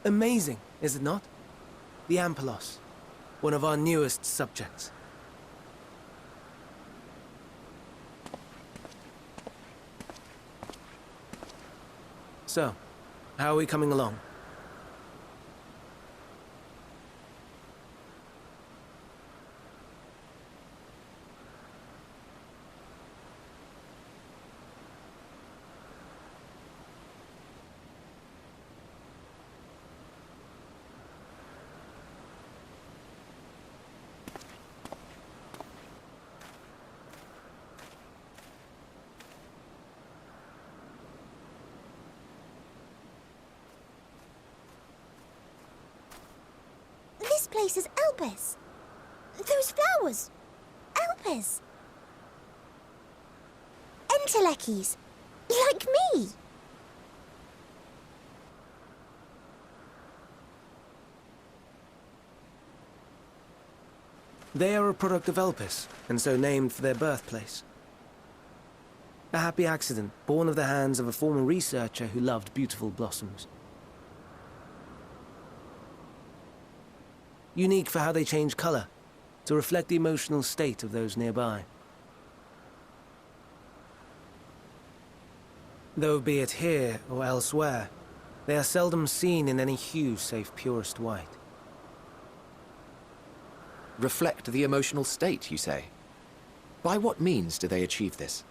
Amazing, is it not? The Ampelos, one of our newest subjects. So, how are we coming along? This place is Elpis. Those flowers. Elpis. Entelekis. Like me. They are a product of Elpis, and so named for their birthplace. A happy accident, born of the hands of a former researcher who loved beautiful blossoms. Unique for how they change color, to reflect the emotional state of those nearby. Though be it here or elsewhere, they are seldom seen in any hue save purest white. Reflect the emotional state, you say? By what means do they achieve this?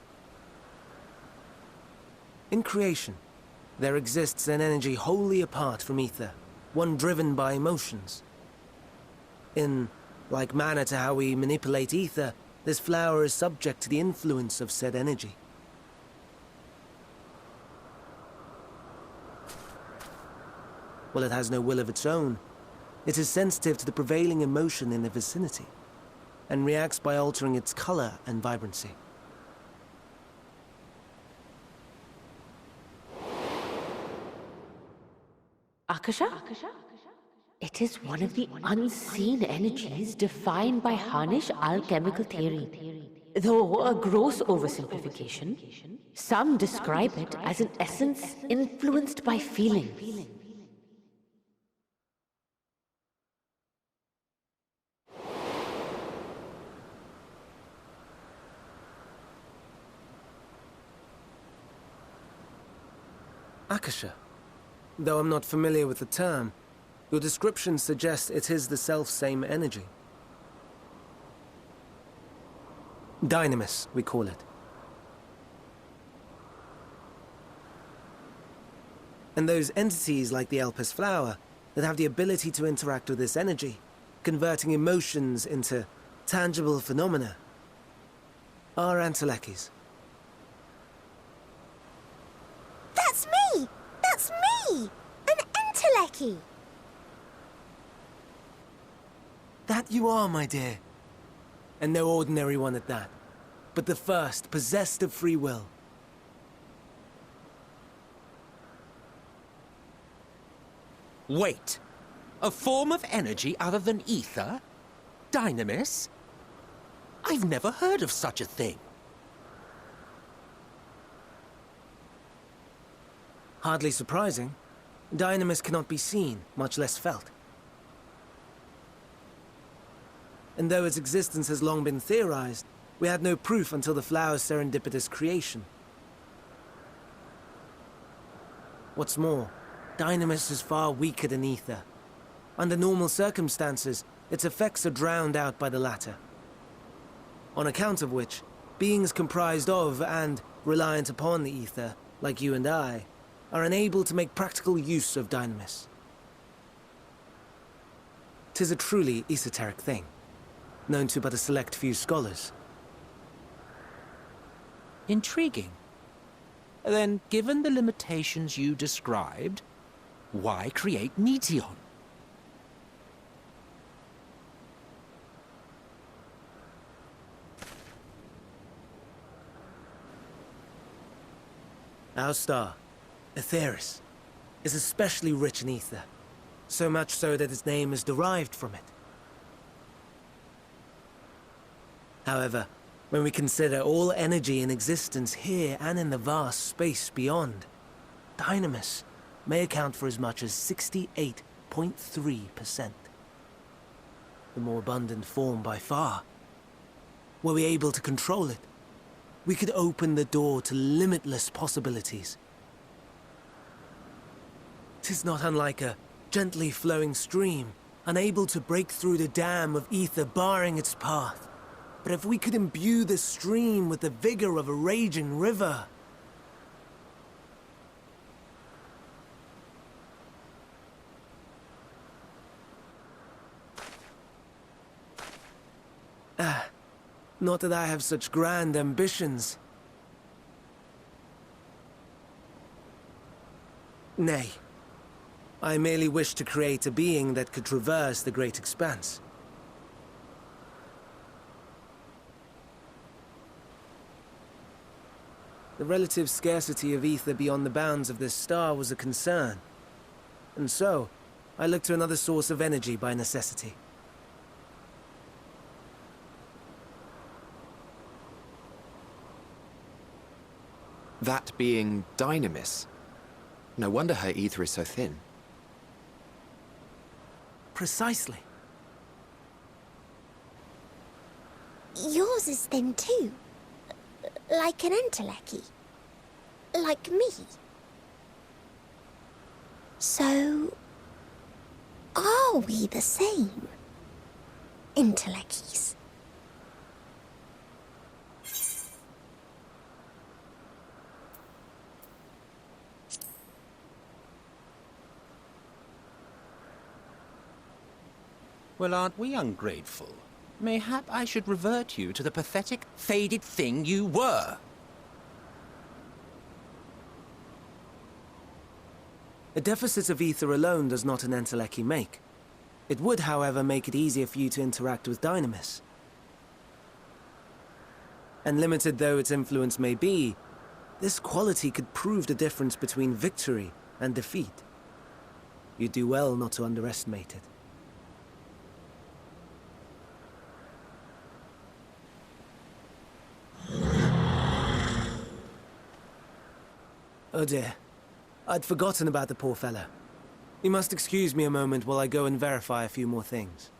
In creation, there exists an energy wholly apart from ether, one driven by emotions. In like manner to how we manipulate ether, this flower is subject to the influence of said energy. While it has no will of its own, it is sensitive to the prevailing emotion in the vicinity, and reacts by altering its color and vibrancy. Akasha? It is one of the unseen energies defined by Harnish alchemical theory. Though a gross oversimplification, some describe it as an essence influenced by feelings. Akasha. Though I'm not familiar with the term, your description suggests it is the self-same energy. Dynamis, we call it. And those entities like the Elpis flower that have the ability to interact with this energy, converting emotions into tangible phenomena, are Entelekis. That's me! That's me! An Enteleki! That you are, my dear. And no ordinary one at that, but the first possessed of free will. Wait. A form of energy other than ether? Dynamis? I've never heard of such a thing. Hardly surprising. Dynamis cannot be seen, much less felt. And though its existence has long been theorized, we had no proof until the flower's serendipitous creation. What's more, Dynamis is far weaker than ether. Under normal circumstances, its effects are drowned out by the latter. On account of which, beings comprised of and reliant upon the ether, like you and I, are unable to make practical use of Dynamis. 'Tis a truly esoteric thing, known to but a select few scholars. Intriguing. Then, given the limitations you described, why create Meteon? Our star, Aetheris, is especially rich in ether, so much so that its name is derived from it. However, when we consider all energy in existence here and in the vast space beyond, Dynamis may account for as much as 68.3%. The more abundant form by far. Were we able to control it, we could open the door to limitless possibilities. 'Tis not unlike a gently flowing stream, unable to break through the dam of ether barring its path. But if we could imbue the stream with the vigor of a raging river... Not that I have such grand ambitions. Nay. I merely wish to create a being that could traverse the great expanse. The relative scarcity of ether beyond the bounds of this star was a concern. And so, I looked to another source of energy by necessity. That being Dynamis. No wonder her ether is so thin. Precisely. Yours is thin too. Like an entelechy. Like me. So... are we the same? Entelecchies. Well, aren't we ungrateful? Mayhap I should revert you to the pathetic, faded thing you were. A deficit of ether alone does not an entelechy make. It would, however, make it easier for you to interact with Dynamis. And limited though its influence may be, this quality could prove the difference between victory and defeat. You'd do well not to underestimate it. Oh dear. I'd forgotten about the poor fellow. You must excuse me a moment while I go and verify a few more things.